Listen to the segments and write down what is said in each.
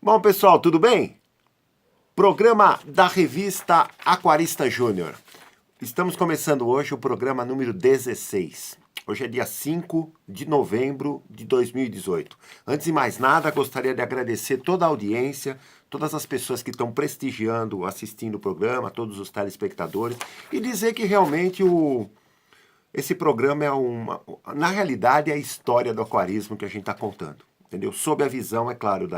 Bom, pessoal, tudo bem? Programa da revista Aquarista Júnior. Estamos começando hoje o programa número 16. Hoje é dia 5 de novembro de 2018. Antes de mais nada, gostaria de agradecer toda a audiência, todas as pessoas que estão prestigiando, assistindo o programa, todos os telespectadores, e dizer que realmente esse programa na realidade, é a história do aquarismo que a gente está contando. Entendeu? Sob a visão, é claro,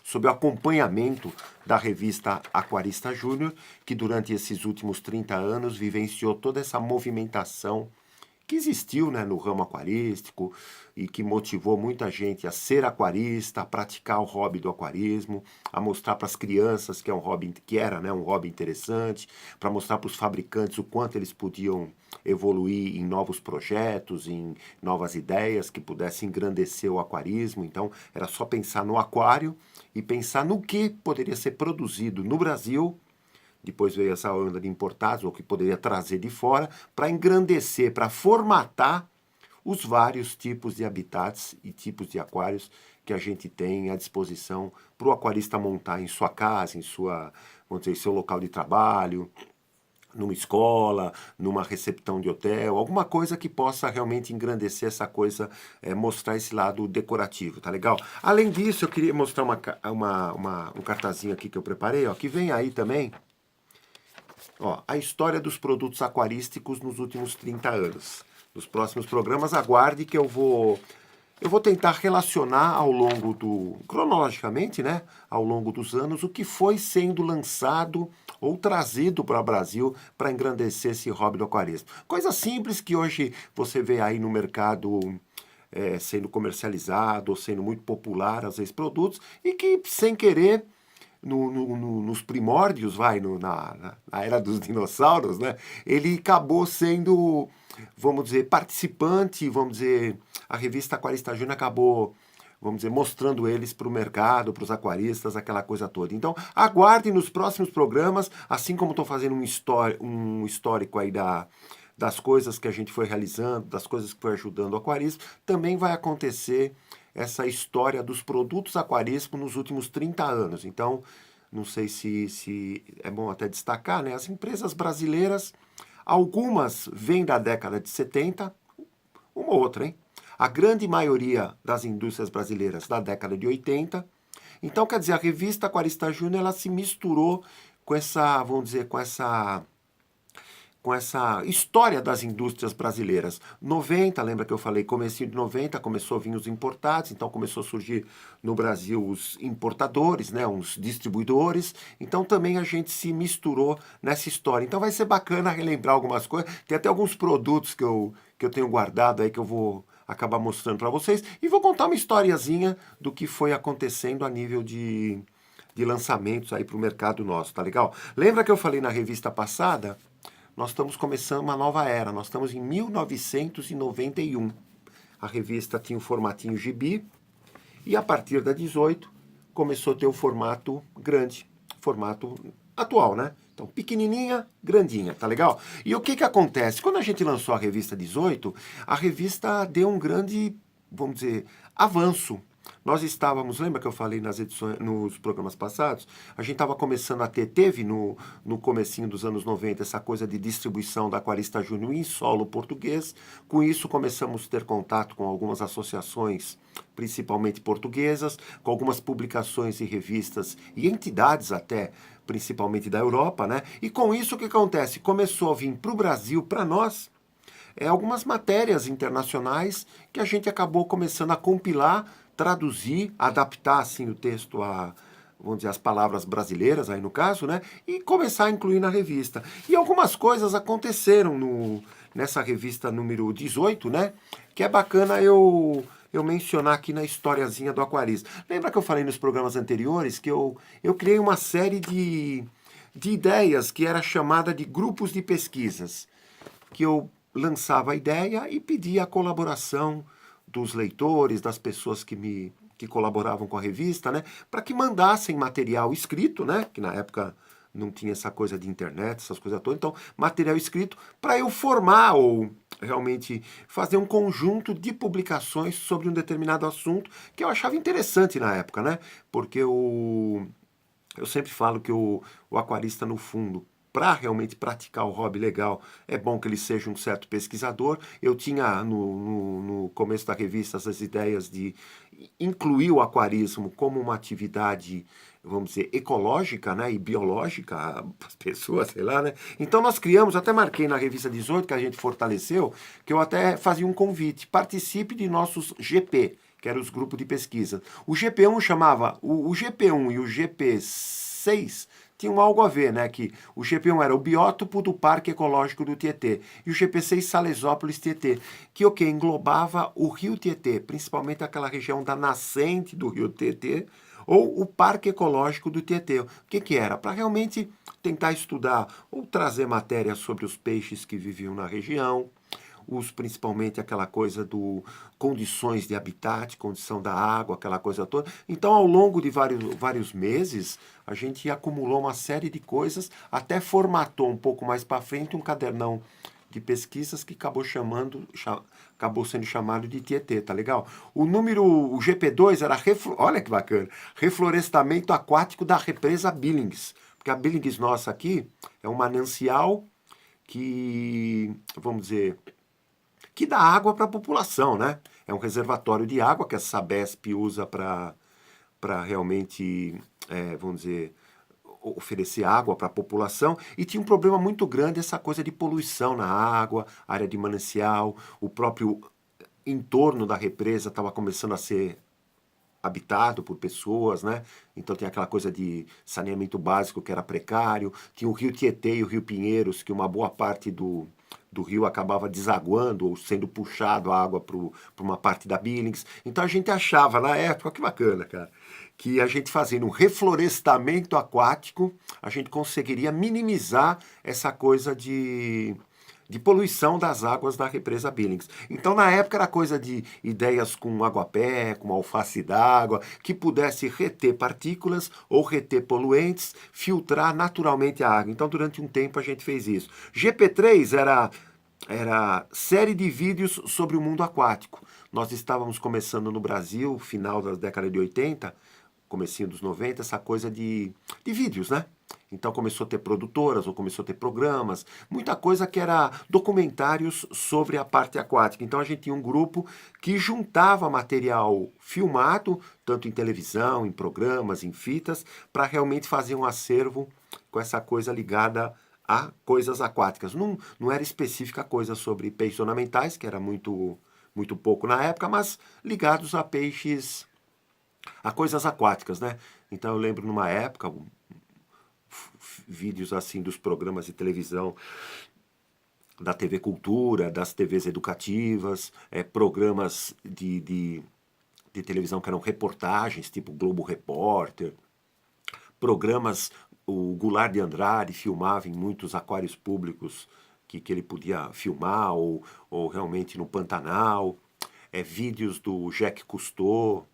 sob o acompanhamento da revista Aquarista Júnior, que durante esses últimos 30 anos vivenciou toda essa movimentação que existiu, né, no ramo aquarístico e que motivou muita gente a ser aquarista, a praticar o hobby do aquarismo, a mostrar para as crianças que é um hobby que era, né, um hobby interessante, para mostrar para os fabricantes o quanto eles podiam evoluir em novos projetos, em novas ideias que pudessem engrandecer o aquarismo. Então, era só pensar no aquário e pensar no que poderia ser produzido no Brasil. Depois veio essa onda de importados, ou que poderia trazer de fora, para engrandecer, para formatar os vários tipos de habitats e tipos de aquários que a gente tem à disposição para o aquarista montar em sua casa, em sua, vamos dizer, seu local de trabalho, numa escola, numa recepção de hotel, alguma coisa que possa realmente engrandecer essa coisa, mostrar esse lado decorativo, tá legal? Além disso, eu queria mostrar um cartazinho aqui que eu preparei, ó, que vem aí também. Ó, a história dos produtos aquarísticos nos últimos 30 anos. Nos próximos programas, aguarde que eu vou tentar relacionar cronologicamente, né, ao longo dos anos, o que foi sendo lançado ou trazido para o Brasil para engrandecer esse hobby do aquarismo. Coisa simples que hoje você vê aí no mercado sendo comercializado, ou sendo muito popular, às vezes, produtos, e que, sem querer, nos primórdios, na era dos dinossauros, né? Ele acabou sendo, vamos dizer, participante, vamos dizer, a revista Aquarista Júnior acabou, vamos dizer, mostrando eles para o mercado, para os aquaristas, aquela coisa toda. Então, aguardem nos próximos programas, assim como estou fazendo um histórico aí das coisas que a gente foi realizando, das coisas que foi ajudando o aquarismo, também vai acontecer essa história dos produtos aquarismo nos últimos 30 anos. Então, não sei se é bom até destacar, né? As empresas brasileiras, algumas vêm da década de 70, uma ou outra, hein? A grande maioria das indústrias brasileiras da década de 80. Então, quer dizer, a revista Aquarista Júnior, ela se misturou com essa, vamos dizer, com essa história das indústrias brasileiras. 90, lembra que eu falei, comecinho de 90, começou a vir os importados, então começou a surgir no Brasil os importadores, né, uns distribuidores, então também a gente se misturou nessa história. Então vai ser bacana relembrar algumas coisas, tem até alguns produtos que eu tenho guardado aí que eu vou acabar mostrando para vocês, e vou contar uma historiazinha do que foi acontecendo a nível de lançamentos aí para o mercado nosso, tá legal? Lembra que eu falei na revista passada? Nós estamos começando uma nova era, nós estamos em 1991. A revista tinha o formatinho gibi e a partir da 18 começou a ter o formato grande, formato atual, né? Então, pequenininha, grandinha, tá legal? E o que acontece? Quando a gente lançou a revista 18, a revista deu um grande, vamos dizer, avanço. Nós estávamos, lembra que eu falei nas edições, nos programas passados? A gente estava começando a teve no comecinho dos anos 90 essa coisa de distribuição da Aquarista Júnior em solo português. Com isso começamos a ter contato com algumas associações, principalmente portuguesas, com algumas publicações e revistas e entidades até, principalmente da Europa, né? E com isso o que acontece? Começou a vir para o Brasil, para nós, algumas matérias internacionais que a gente acabou começando a compilar, traduzir, adaptar assim o texto a, vamos dizer, as palavras brasileiras aí no caso, né? E começar a incluir na revista. E algumas coisas aconteceram nessa revista número 18, né? Que é bacana eu mencionar aqui na historiazinha do aquarista. Lembra que eu falei nos programas anteriores que eu criei uma série de ideias que era chamada de grupos de pesquisas, que eu lançava a ideia e pedia a colaboração dos leitores, das pessoas que colaboravam com a revista, né, para que mandassem material escrito, né, que na época não tinha essa coisa de internet, essas coisas todas. Então, material escrito para eu formar ou realmente fazer um conjunto de publicações sobre um determinado assunto que eu achava interessante na época, né? Porque eu sempre falo que o aquarista, no fundo, para realmente praticar o hobby legal, é bom que ele seja um certo pesquisador. Eu tinha no começo da revista essas ideias de incluir o aquarismo como uma atividade, vamos dizer, ecológica, né, e biológica para as pessoas, sei lá, né? Então nós criamos, até marquei na revista 18, que a gente fortaleceu, que eu até fazia um convite, participe de nossos GP, que eram os grupos de pesquisa. O GP1 chamava, o GP1 e o GP6 tinham algo a ver, né? Que o GP1 era o biótopo do Parque Ecológico do Tietê e o GP6 Salesópolis Tietê, que o que englobava o Rio Tietê, principalmente aquela região da nascente do Rio Tietê, ou o Parque Ecológico do Tietê. O que era? Para realmente tentar estudar ou trazer matérias sobre os peixes que viviam na região, principalmente aquela coisa do condições de habitat, condição da água, aquela coisa toda. Então, ao longo de vários meses, a gente acumulou uma série de coisas, até formatou um pouco mais para frente um cadernão de pesquisas que acabou sendo chamado de Tietê, tá legal? O GP2 era, olha que bacana, reflorestamento aquático da represa Billings, porque a Billings nossa aqui é um manancial que, vamos dizer, que dá água para a população, né? É um reservatório de água que a Sabesp usa para realmente, vamos dizer, oferecer água para a população, e tinha um problema muito grande essa coisa de poluição na água, área de manancial, o próprio entorno da represa estava começando a ser habitado por pessoas, né? Então tem aquela coisa de saneamento básico que era precário, tinha o Rio Tietê e o Rio Pinheiros, que uma boa parte do rio acabava desaguando ou sendo puxado a água para uma parte da Billings. Então a gente achava na época, que bacana, cara, que a gente fazendo um reflorestamento aquático, a gente conseguiria minimizar essa coisa de poluição das águas da represa Billings. Então, na época, era coisa de ideias com aguapé, com alface d'água, que pudesse reter partículas ou reter poluentes, filtrar naturalmente a água. Então, durante um tempo, a gente fez isso. GP3 era série de vídeos sobre o mundo aquático. Nós estávamos começando no Brasil, final da década de 80, comecinho dos 90, essa coisa de vídeos, né? Então começou a ter produtoras, ou começou a ter programas, muita coisa que era documentários sobre a parte aquática. Então a gente tinha um grupo que juntava material filmado, tanto em televisão, em programas, em fitas, para realmente fazer um acervo com essa coisa ligada a coisas aquáticas. Não era específica coisa sobre peixes ornamentais, que era muito pouco na época, mas ligados a peixes, a coisas aquáticas, né? Então eu lembro numa época, vídeos assim dos programas de televisão da TV Cultura, das TVs educativas, programas de televisão que eram reportagens, tipo Globo Repórter, programas, o Goulart de Andrade filmava em muitos aquários públicos que ele podia filmar, ou realmente no Pantanal, vídeos do Jacques Cousteau,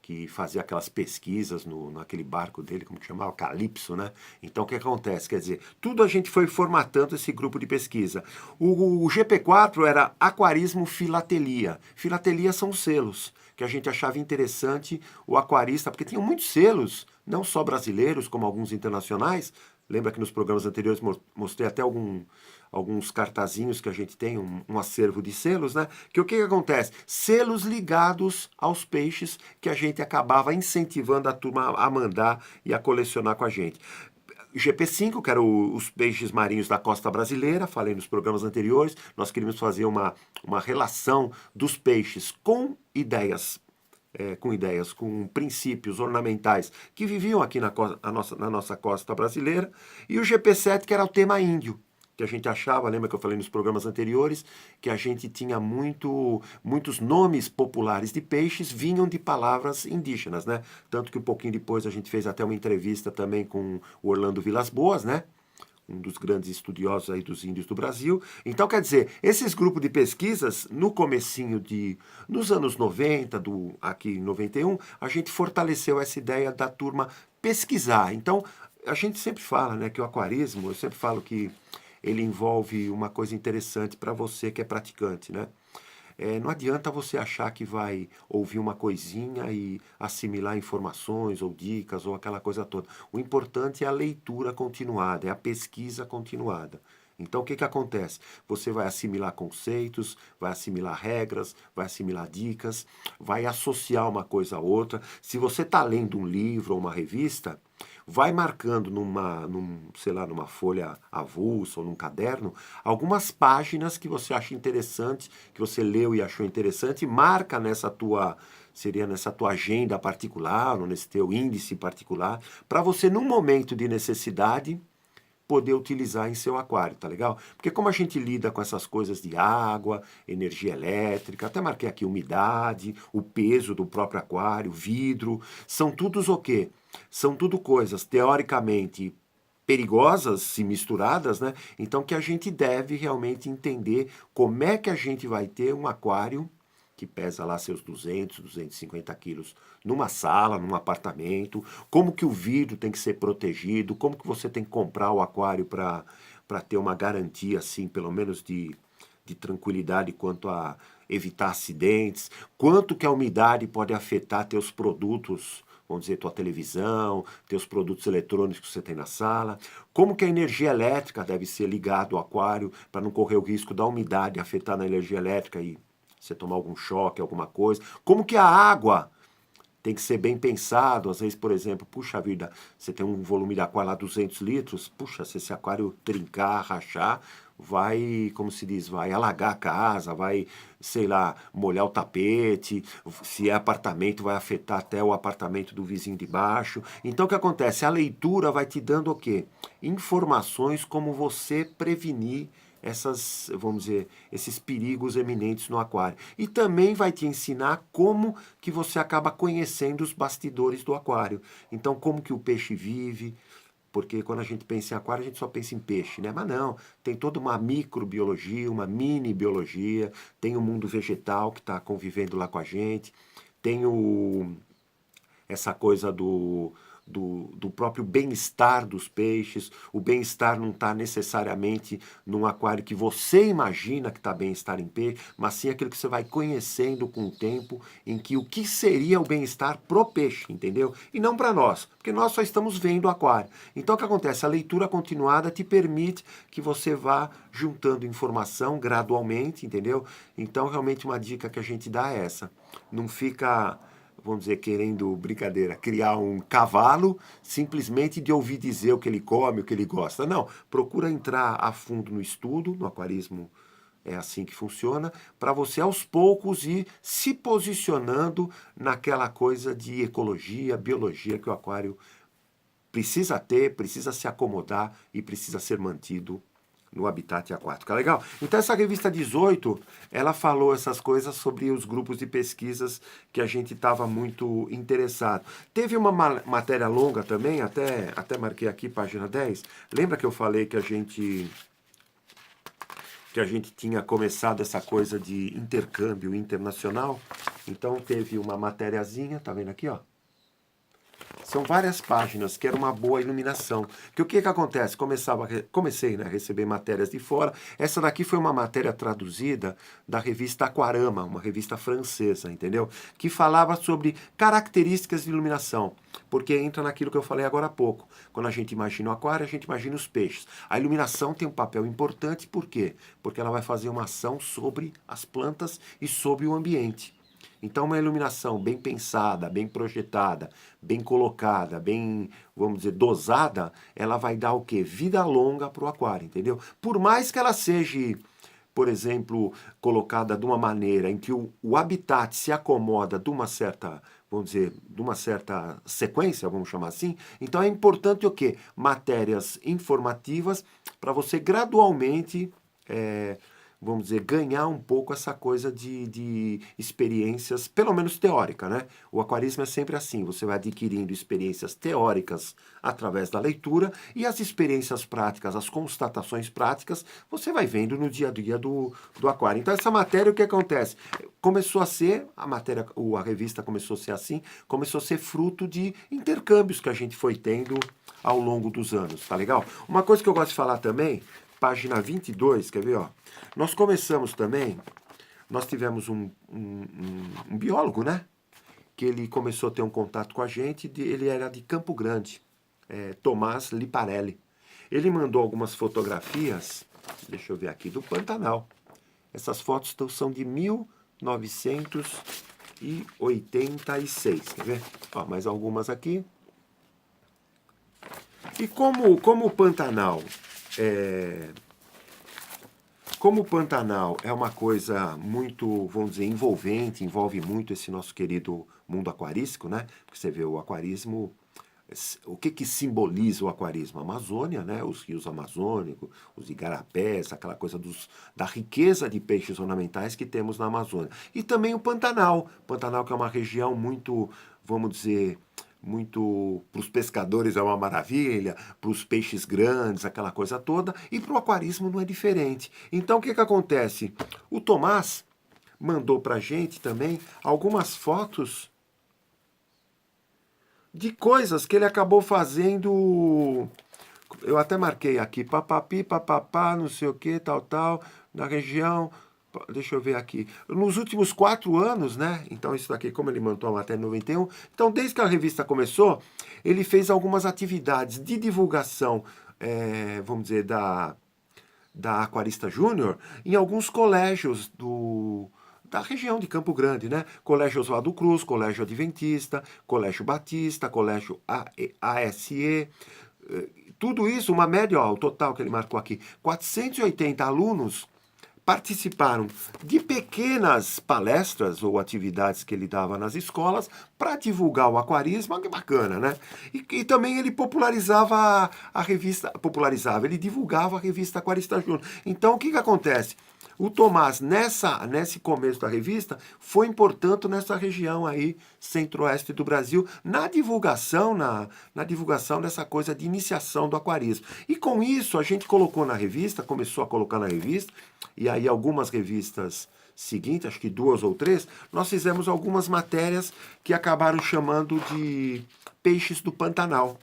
que fazia aquelas pesquisas naquele barco dele, como que chamava? Calypso, né? Então, o que acontece? Quer dizer, tudo a gente foi formatando esse grupo de pesquisa. O GP4 era aquarismo filatelia. Filatelia são selos, que a gente achava interessante o aquarista, porque tinham muitos selos, não só brasileiros, como alguns internacionais. Lembra que nos programas anteriores mostrei até alguns cartazinhos que a gente tem, um acervo de selos, né? Que o que acontece? Selos ligados aos peixes que a gente acabava incentivando a turma a mandar e a colecionar com a gente. GP5, que eram os peixes marinhos da costa brasileira, falei nos programas anteriores, nós queríamos fazer uma relação dos peixes com ideias, com princípios ornamentais que viviam aqui na nossa costa brasileira, e o GP7, que era o tema índio, que a gente achava, lembra que eu falei nos programas anteriores, que a gente tinha muitos nomes populares de peixes vinham de palavras indígenas, né? Tanto que um pouquinho depois a gente fez até uma entrevista também com o Orlando Vilas Boas, né? Um dos grandes estudiosos aí dos índios do Brasil. Então, quer dizer, esses grupos de pesquisas, no comecinho nos anos 90, aqui em 91, a gente fortaleceu essa ideia da turma pesquisar. Então, a gente sempre fala, né, que o aquarismo, eu sempre falo que ele envolve uma coisa interessante para você que é praticante, né? Não adianta você achar que vai ouvir uma coisinha e assimilar informações ou dicas ou aquela coisa toda. O importante é a leitura continuada, é a pesquisa continuada. Então, o que que acontece? Você vai assimilar conceitos, vai assimilar regras, vai assimilar dicas, vai associar uma coisa a outra. Se você está lendo um livro ou uma revista, vai marcando sei lá, numa folha avulsa ou num caderno, algumas páginas que você acha interessante, que você leu e achou interessante, marca nessa tua agenda particular, ou nesse teu índice particular, para você, num momento de necessidade, poder utilizar em seu aquário, tá legal? Porque como a gente lida com essas coisas de água, energia elétrica, até marquei aqui umidade, o peso do próprio aquário, vidro, são todos o quê? São tudo coisas teoricamente perigosas se misturadas, né? Então que a gente deve realmente entender como é que a gente vai ter um aquário que pesa lá seus 200, 250 quilos, numa sala, num apartamento, como que o vidro tem que ser protegido, como que você tem que comprar o aquário para ter uma garantia, assim, pelo menos de tranquilidade quanto a evitar acidentes, quanto que a umidade pode afetar teus produtos, vamos dizer, tua televisão, teus produtos eletrônicos que você tem na sala, como que a energia elétrica deve ser ligada ao aquário para não correr o risco da umidade afetar na energia elétrica e você tomar algum choque, alguma coisa. Como que a água tem que ser bem pensado. Às vezes, por exemplo, puxa vida, você tem um volume de aquário lá 200 litros, puxa, se esse aquário trincar, rachar, vai, como se diz, vai alagar a casa, vai, sei lá, molhar o tapete, se é apartamento, vai afetar até o apartamento do vizinho de baixo. Então, o que acontece? A leitura vai te dando o quê? Informações como você prevenir essas, vamos dizer, esses perigos eminentes no aquário. E também vai te ensinar como que você acaba conhecendo os bastidores do aquário. Então, como que o peixe vive, porque quando a gente pensa em aquário, a gente só pensa em peixe, né? Mas não, tem toda uma microbiologia, uma mini biologia, tem o mundo vegetal que está convivendo lá com a gente, tem essa coisa do próprio bem-estar dos peixes. O bem-estar não está necessariamente num aquário que você imagina que está bem-estar em peixe, mas sim aquilo que você vai conhecendo com o tempo, em que o que seria o bem-estar pro peixe, entendeu? E não para nós, porque nós só estamos vendo o aquário. Então o que acontece? A leitura continuada te permite que você vá juntando informação gradualmente, entendeu? Então realmente uma dica que a gente dá é essa. Não fica, vamos dizer, querendo, brincadeira, criar um cavalo simplesmente de ouvir dizer o que ele come, o que ele gosta. Não, procura entrar a fundo no estudo, no aquarismo é assim que funciona, para você aos poucos ir se posicionando naquela coisa de ecologia, biologia que o aquário precisa ter, precisa se acomodar e precisa ser mantido no habitat aquático. Legal? Então essa revista 18, ela falou essas coisas sobre os grupos de pesquisas que a gente estava muito interessado. Teve uma matéria longa também, até marquei aqui, página 10. Lembra que eu falei que a gente tinha começado essa coisa de intercâmbio internacional? Então teve uma matériazinha, tá vendo aqui, ó? São várias páginas, que era uma boa iluminação. Que o que acontece? Comecei, né, a receber matérias de fora. Essa daqui foi uma matéria traduzida da revista Aquarama, uma revista francesa, entendeu? Que falava sobre características de iluminação. Porque entra naquilo que eu falei agora há pouco. Quando a gente imagina o aquário, a gente imagina os peixes. A iluminação tem um papel importante, por quê? Porque ela vai fazer uma ação sobre as plantas e sobre o ambiente. Então, uma iluminação bem pensada, bem projetada, bem colocada, bem, vamos dizer, dosada, ela vai dar o quê? Vida longa para o aquário, entendeu? Por mais que ela seja, por exemplo, colocada de uma maneira em que o habitat se acomoda de uma certa, vamos dizer, de uma certa sequência, vamos chamar assim, então é importante o quê? Matérias informativas para você gradualmente vamos dizer, ganhar um pouco essa coisa de experiências, pelo menos teórica, né? O aquarismo é sempre assim, você vai adquirindo experiências teóricas através da leitura e as experiências práticas, as constatações práticas, você vai vendo no dia a dia do aquário. Então essa matéria, o que acontece? Começou a ser, a revista começou a ser assim, começou a ser fruto de intercâmbios que a gente foi tendo ao longo dos anos, tá legal? Uma coisa que eu gosto de falar também, página 22, quer ver, ó? Nós começamos também, nós tivemos um biólogo, né? Que ele começou a ter um contato com a gente, ele era de Campo Grande, Tomás Liparelli. Ele mandou algumas fotografias, deixa eu ver aqui, do Pantanal. Essas fotos são de 1986, quer ver? Ó, mais algumas aqui. E como o Pantanal é uma coisa muito, vamos dizer, envolvente, envolve muito esse nosso querido mundo aquarístico, né? Porque você vê o aquarismo, o que simboliza o aquarismo? A Amazônia, né? Os rios amazônicos, os igarapés, aquela coisa da riqueza de peixes ornamentais que temos na Amazônia. E também o Pantanal que é uma região muito, vamos dizer, muito para os pescadores é uma maravilha, para os peixes grandes, aquela coisa toda, e para o aquarismo não é diferente. Então o que acontece? O Tomás mandou para a gente também algumas fotos de coisas que ele acabou fazendo. Eu até marquei aqui, papapi, papapá, não sei o que, tal, na região. Deixa eu ver aqui. Nos últimos 4 anos, né? Então, isso daqui, como ele mandou a matéria em 91. Então, desde que a revista começou, ele fez algumas atividades de divulgação, vamos dizer, da Aquarista Júnior em alguns colégios da região de Campo Grande, né? Colégio Oswaldo Cruz, Colégio Adventista, Colégio Batista, Colégio ASE, tudo isso, uma média, ó, o total que ele marcou aqui, 480 alunos participaram de pequenas palestras ou atividades que ele dava nas escolas para divulgar o aquarismo, que bacana, né? E também ele popularizava a revista, ele divulgava a revista Aquarista Júnior. Então, o que acontece? O Tomás, nesse começo da revista, foi importante nessa região aí, centro-oeste do Brasil, na divulgação dessa coisa de iniciação do aquarismo. E com isso, a gente colocou na revista, começou a colocar na revista, e aí algumas revistas seguintes, acho que 2 ou 3, nós fizemos algumas matérias que acabaram chamando de Peixes do Pantanal.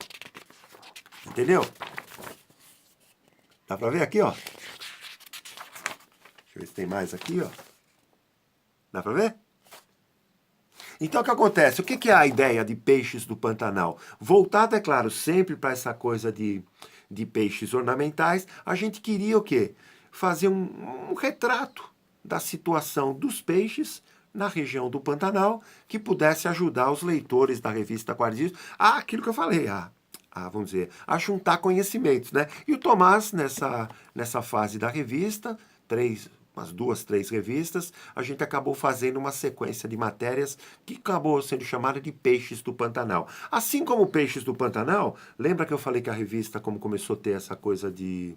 Entendeu? Dá pra ver aqui, ó? Deixa eu ver se tem mais aqui, ó. Dá pra ver? Então, o que acontece? O que é a ideia de Peixes do Pantanal? Voltada, é claro, sempre para essa coisa de peixes ornamentais, a gente queria o quê? Fazer um retrato da situação dos peixes na região do Pantanal que pudesse ajudar os leitores da revista Aquarismo a aquilo que eu falei, vamos dizer, a juntar conhecimentos, né? E o Tomás, nessa fase da revista, umas 2, 3 revistas, a gente acabou fazendo uma sequência de matérias que acabou sendo chamada de Peixes do Pantanal. Assim como Peixes do Pantanal, lembra que eu falei que a revista, como começou a ter essa coisa de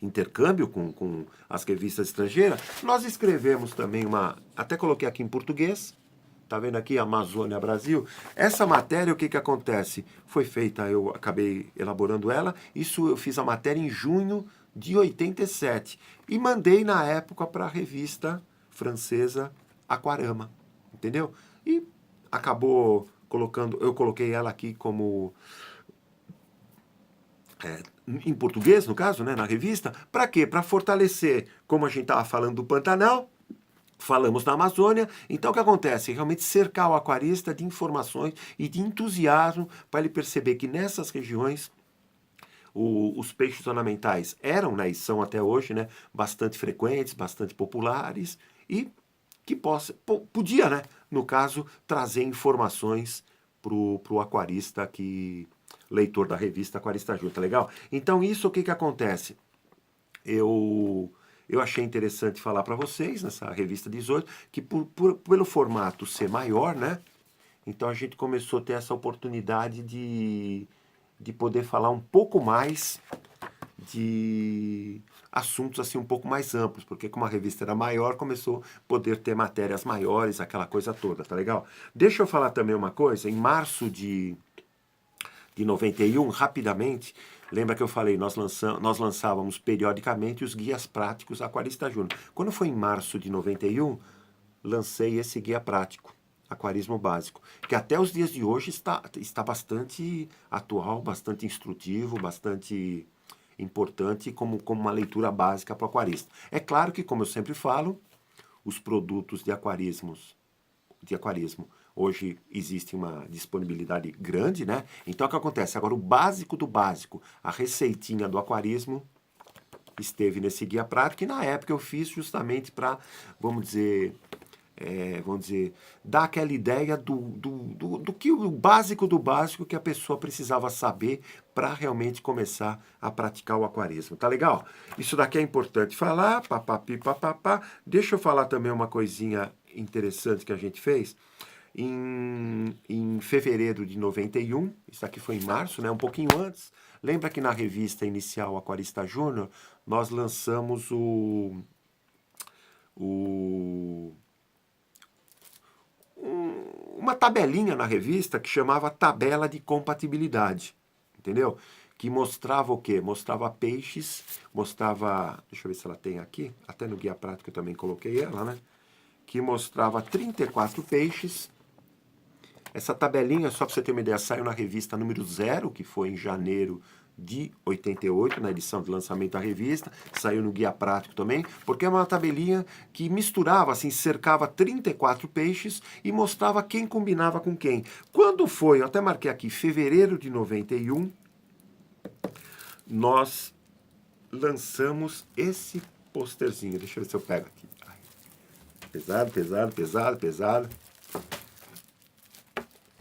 intercâmbio com as revistas estrangeiras, nós escrevemos também até coloquei aqui em português, tá vendo aqui, Amazônia Brasil? Essa matéria, o que acontece? Foi feita, eu acabei elaborando ela, isso eu fiz a matéria em junho de 87 e mandei na época para a revista francesa Aquarama, entendeu? E acabou eu coloquei ela aqui como em português, no caso, né, na revista, para quê? Para fortalecer, como a gente estava falando do Pantanal, falamos da Amazônia, então o que acontece? Realmente cercar o aquarista de informações e de entusiasmo para ele perceber que nessas regiões os peixes ornamentais eram, né, e são até hoje, né, bastante frequentes, bastante populares e que podia, né, no caso, trazer informações para o aquarista leitor da revista Aquarista Júnior, tá legal? Então isso o que acontece? Eu achei interessante falar para vocês, nessa revista 18, que pelo formato ser maior, né? Então a gente começou a ter essa oportunidade de poder falar um pouco mais de assuntos assim um pouco mais amplos, porque como a revista era maior, começou a poder ter matérias maiores, aquela coisa toda, tá legal? Deixa eu falar também uma coisa, em março de 91, rapidamente, lembra que eu falei, nós lançávamos periodicamente os guias práticos Aquarista Júnior. Quando foi em março de 91, lancei esse guia prático, Aquarismo Básico, que até os dias de hoje está bastante atual, bastante instrutivo, bastante importante como uma leitura básica para o aquarista. É claro que, como eu sempre falo, os produtos de aquarismo, hoje existe uma disponibilidade grande, né? Então o que acontece? Agora o básico do básico, a receitinha do aquarismo, esteve nesse guia prático e na época eu fiz justamente para, vamos dizer, dar aquela ideia do que o básico do básico que a pessoa precisava saber para realmente começar a praticar o aquarismo. Tá legal? Isso daqui é importante falar, papapi, papapá. Deixa eu falar também uma coisinha interessante que a gente fez. Em fevereiro de 91, isso aqui foi em março, né, um pouquinho antes. Lembra que na revista inicial Aquarista Júnior, nós lançamos o uma tabelinha na revista que chamava Tabela de Compatibilidade, entendeu? Que mostrava o quê? Mostrava peixes, mostrava, deixa eu ver se ela tem aqui, até no guia prático eu também coloquei ela, né? Que mostrava 34 peixes. Essa tabelinha, só para você ter uma ideia, saiu na revista número 0, que foi em janeiro de 88, na edição de lançamento da revista, saiu no guia prático também, porque é uma tabelinha que misturava, assim, cercava 34 peixes e mostrava quem combinava com quem. Quando foi, eu até marquei aqui, fevereiro de 91, nós lançamos esse posterzinho. Deixa eu ver se eu pego aqui. Ai, pesado, pesado, pesado, pesado.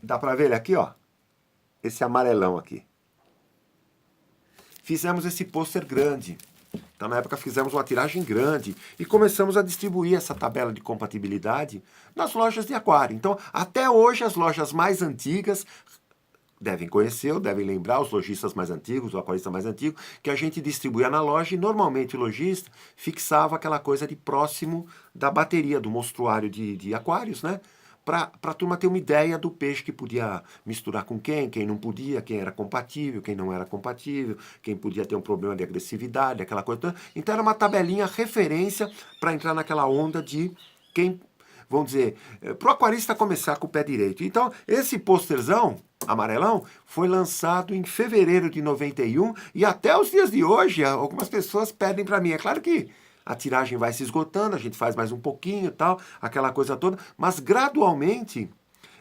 Dá pra ver ele aqui, ó? Esse amarelão aqui. Fizemos esse pôster grande. Então, na época, fizemos uma tiragem grande e começamos a distribuir essa tabela de compatibilidade nas lojas de aquário. Então, até hoje, as lojas mais antigas devem conhecer, ou devem lembrar, os lojistas mais antigos, o aquarista mais antigo, que a gente distribuía na loja e, normalmente, o lojista fixava aquela coisa de próximo da bateria, do mostruário de aquários, né? Para a turma ter uma ideia do peixe que podia misturar com quem não podia, quem era compatível, quem não era compatível, quem podia ter um problema de agressividade, aquela coisa. Então era uma tabelinha referência para entrar naquela onda de quem, vamos dizer, para o aquarista começar com o pé direito. Então esse posterzão amarelão foi lançado em fevereiro de 91 e até os dias de hoje algumas pessoas pedem para mim. É claro que a tiragem vai se esgotando, a gente faz mais um pouquinho e tal, aquela coisa toda, mas gradualmente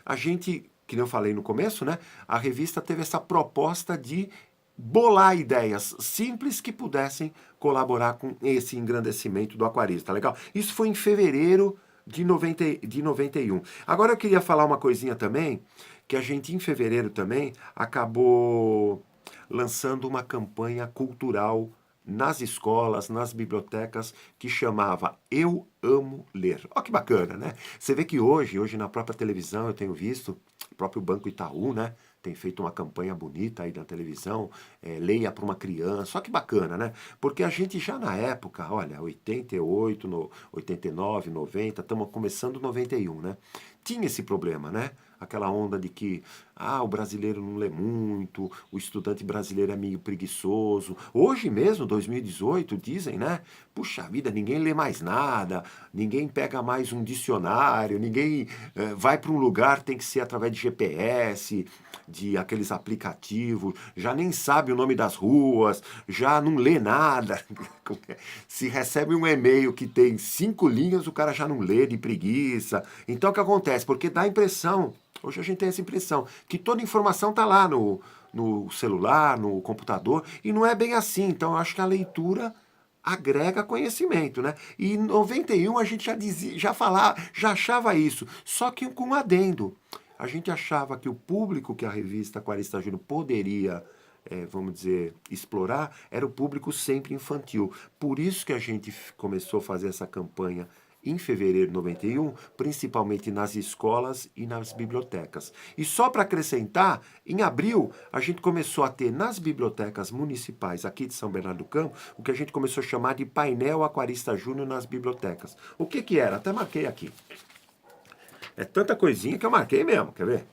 a gente, que nem eu falei no começo, né? A revista teve essa proposta de bolar ideias simples que pudessem colaborar com esse engrandecimento do aquarista, legal? Isso foi em fevereiro de 91. Agora eu queria falar uma coisinha também, que a gente em fevereiro também acabou lançando uma campanha cultural nas escolas, nas bibliotecas, que chamava Eu Amo Ler. Olha que bacana, né? Você vê que hoje na própria televisão, eu tenho visto, o próprio Banco Itaú, né? Tem feito uma campanha bonita aí na televisão, leia para uma criança, olha que bacana, né? Porque a gente já na época, olha, 88, 89, 90, estamos começando 91, né? Tinha esse problema, né? Aquela onda de que o brasileiro não lê muito, o estudante brasileiro é meio preguiçoso. Hoje mesmo, 2018, dizem, né? Puxa vida, ninguém lê mais nada, ninguém pega mais um dicionário, ninguém vai para um lugar, tem que ser através de GPS, de aqueles aplicativos, já nem sabe o nome das ruas, já não lê nada. Se recebe um e-mail que tem 5 linhas, o cara já não lê de preguiça. Então o que acontece? Porque dá a impressão, hoje a gente tem essa impressão, que toda informação está lá no celular, no computador, e não é bem assim. Então eu acho que a leitura agrega conhecimento, né? E em 91 a gente já dizia, já falava, já achava isso, só que com um adendo. A gente achava que o público que a revista Aquarista Júnior poderia, vamos dizer, explorar, era o público sempre infantil. Por isso que a gente começou a fazer essa campanha em fevereiro de 91, principalmente nas escolas e nas bibliotecas. E só para acrescentar, em abril, a gente começou a ter nas bibliotecas municipais aqui de São Bernardo do Campo, o que a gente começou a chamar de painel Aquarista Júnior nas bibliotecas. O que que era? Até marquei aqui. É tanta coisinha que eu marquei mesmo, quer ver?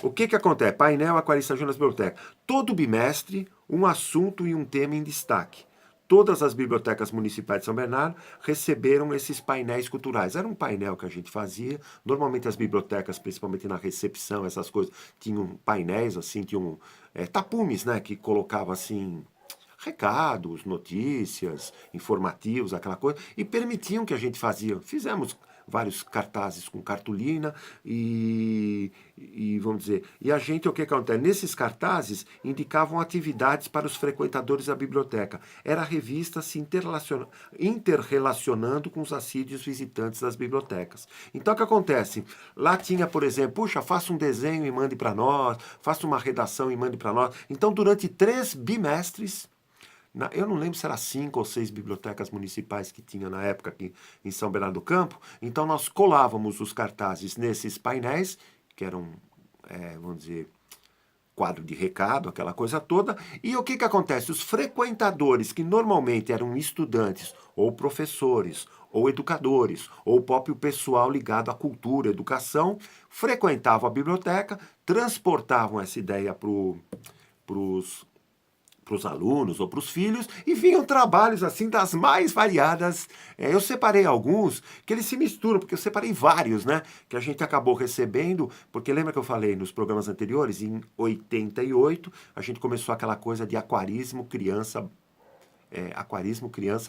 O que que acontece? Painel Aquarista Júnior nas bibliotecas. Todo bimestre, um assunto e um tema em destaque. Todas as bibliotecas municipais de São Bernardo receberam esses painéis culturais. Era um painel que a gente fazia. Normalmente as bibliotecas, principalmente na recepção, essas coisas, tinham painéis, assim, tinham tapumes, né? Que colocava, assim, recados, notícias, informativos, aquela coisa. E permitiam que a gente fazia. Fizemos vários cartazes com cartolina e vamos dizer, e a gente, o que acontece? Nesses cartazes indicavam atividades para os frequentadores da biblioteca. Era a revista se interrelacionando com os assíduos visitantes das bibliotecas. Então o que acontece? Lá tinha, por exemplo, puxa, faça um desenho e mande para nós, faça uma redação e mande para nós. Então durante 3 bimestres, eu não lembro se era 5 ou 6 bibliotecas municipais que tinha na época aqui em São Bernardo do Campo. Então nós colávamos os cartazes nesses painéis, que eram, vamos dizer, quadro de recado, aquela coisa toda. E o que que acontece? Os frequentadores, que normalmente eram estudantes, ou professores, ou educadores, ou o próprio pessoal ligado à cultura, educação, frequentavam a biblioteca, transportavam essa ideia para os alunos ou para os filhos, e vinham trabalhos assim das mais variadas. Eu separei alguns que eles se misturam, porque eu separei vários, né? Que a gente acabou recebendo, porque lembra que eu falei nos programas anteriores? Em 88, a gente começou aquela coisa de aquarismo, criança,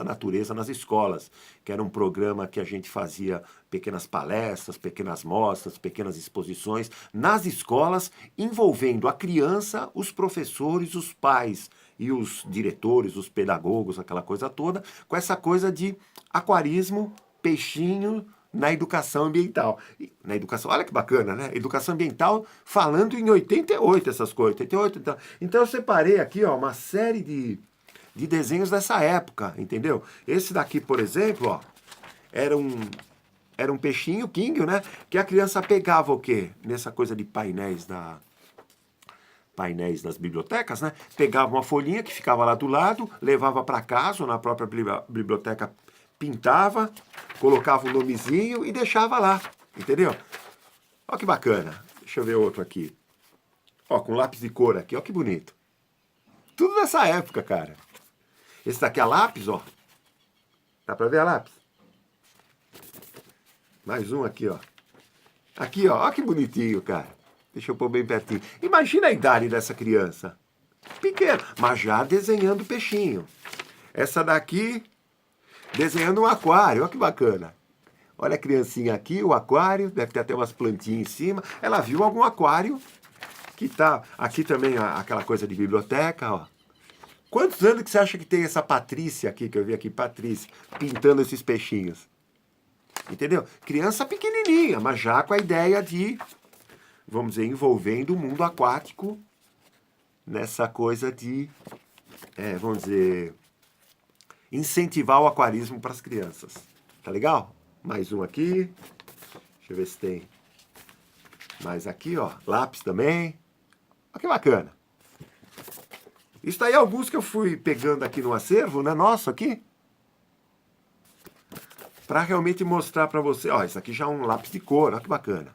natureza nas escolas, que era um programa que a gente fazia pequenas palestras, pequenas mostras, pequenas exposições nas escolas, envolvendo a criança, os professores, os pais e os diretores, os pedagogos, aquela coisa toda, com essa coisa de aquarismo, peixinho na educação ambiental. Na educação, olha que bacana, né? Educação ambiental falando em 88 essas coisas. 88, então eu separei aqui, ó, uma série de desenhos dessa época, entendeu? Esse daqui, por exemplo, ó, era um peixinho, King, né? Que a criança pegava o quê? Nessa coisa de painéis das bibliotecas, né? Pegava uma folhinha que ficava lá do lado, levava para casa, ou na própria biblioteca pintava, colocava um nomezinho e deixava lá, entendeu? Ó que bacana. Deixa eu ver outro aqui. Ó, com lápis de cor aqui, ó que bonito. Tudo dessa época, cara. Esse daqui é lápis, ó. Dá pra ver a lápis? Mais um aqui, ó. Aqui, ó. Ó que bonitinho, cara. Deixa eu pôr bem pertinho. Imagina a idade dessa criança. Pequena, mas já desenhando peixinho. Essa daqui, desenhando um aquário. Ó que bacana. Olha a criancinha aqui, o aquário. Deve ter até umas plantinhas em cima. Ela viu algum aquário que tá... Aqui também aquela coisa de biblioteca, ó. Quantos anos que você acha que tem essa Patrícia aqui, que eu vi aqui, Patrícia, pintando esses peixinhos? Entendeu? Criança pequenininha, mas já com a ideia de, vamos dizer, envolvendo o mundo aquático nessa coisa de, vamos dizer, incentivar o aquarismo para as crianças. Tá legal? Mais um aqui. Deixa eu ver se tem mais aqui, ó. Lápis também. Olha que bacana. Isso aí é alguns que eu fui pegando aqui no acervo, né? Nosso aqui. Para realmente mostrar para você. Ó, isso aqui já é um lápis de cor. Olha que bacana.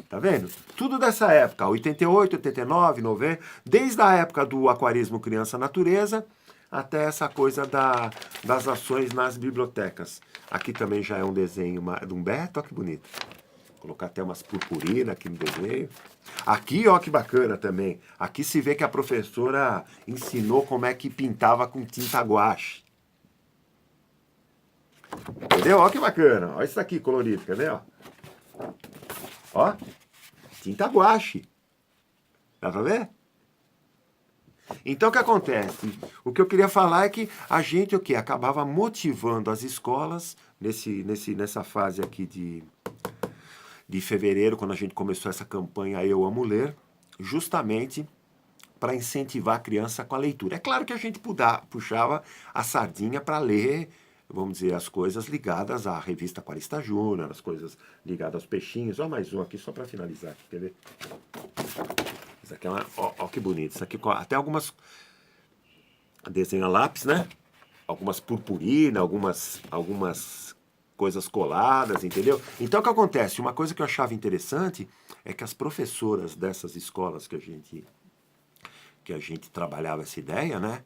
Tá vendo? Tudo dessa época. 88, 89, 90. Desde a época do aquarismo criança-natureza até essa coisa das ações nas bibliotecas. Aqui também já é um desenho de um Beto. Olha que bonito. Vou colocar até umas purpurinas aqui no desenho. Aqui, ó, que bacana também. Aqui se vê que a professora ensinou como é que pintava com tinta guache. Entendeu? Ó que bacana. Ó isso aqui colorido, quer ver? Ó, tinta guache. Dá pra ver? Então o que acontece? O que eu queria falar é que a gente o quê? Acabava motivando as escolas nessa fase aqui de fevereiro, quando a gente começou essa campanha Eu Amo Ler, justamente para incentivar a criança com a leitura. É claro que a gente puxava a sardinha para ler vamos dizer, as coisas ligadas à revista Aquarista Júnior, as coisas ligadas aos peixinhos. Ó, mais um aqui só para finalizar, quer ver? Isso aqui é uma, ó que bonito, isso aqui até algumas desenho a lápis, né? Algumas purpurina, algumas coisas coladas, entendeu? Então o que acontece? Uma coisa que eu achava interessante é que as professoras dessas escolas que a gente trabalhava essa ideia, né?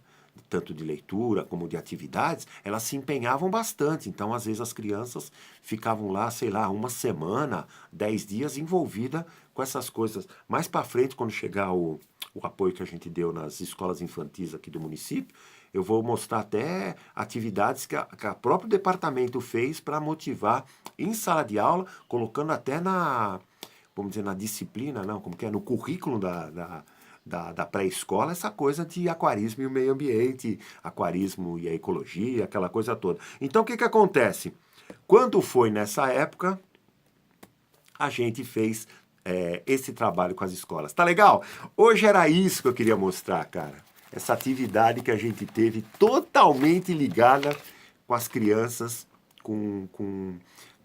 Tanto de leitura como de atividades, elas se empenhavam bastante. Então, às vezes, as crianças ficavam lá, sei lá, uma semana, 10 dias envolvida com essas coisas. Mais para frente, quando chegar o apoio que a gente deu nas escolas infantis aqui do município, eu vou mostrar até atividades que a próprio departamento fez para motivar em sala de aula, colocando até vamos dizer, na disciplina, não, como que é, no currículo da pré-escola, essa coisa de aquarismo e o meio ambiente, aquarismo e a ecologia, aquela coisa toda. Então, o que que acontece? Quando foi nessa época, a gente fez esse trabalho com as escolas. Tá legal? Hoje era isso que eu queria mostrar, cara. Essa atividade que a gente teve totalmente ligada com as crianças, com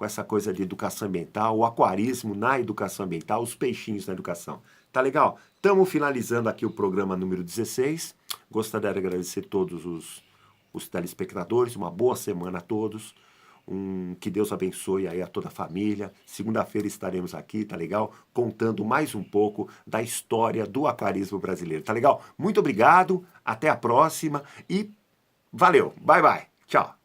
essa coisa de educação ambiental, o aquarismo na educação ambiental, os peixinhos na educação. Tá legal? Estamos finalizando aqui o programa número 16. Gostaria de agradecer todos os telespectadores. Uma boa semana a todos. Que Deus abençoe aí a toda a família. Segunda-feira estaremos aqui, tá legal? Contando mais um pouco da história do aquarismo brasileiro, tá legal? Muito obrigado, até a próxima e valeu, bye bye, tchau.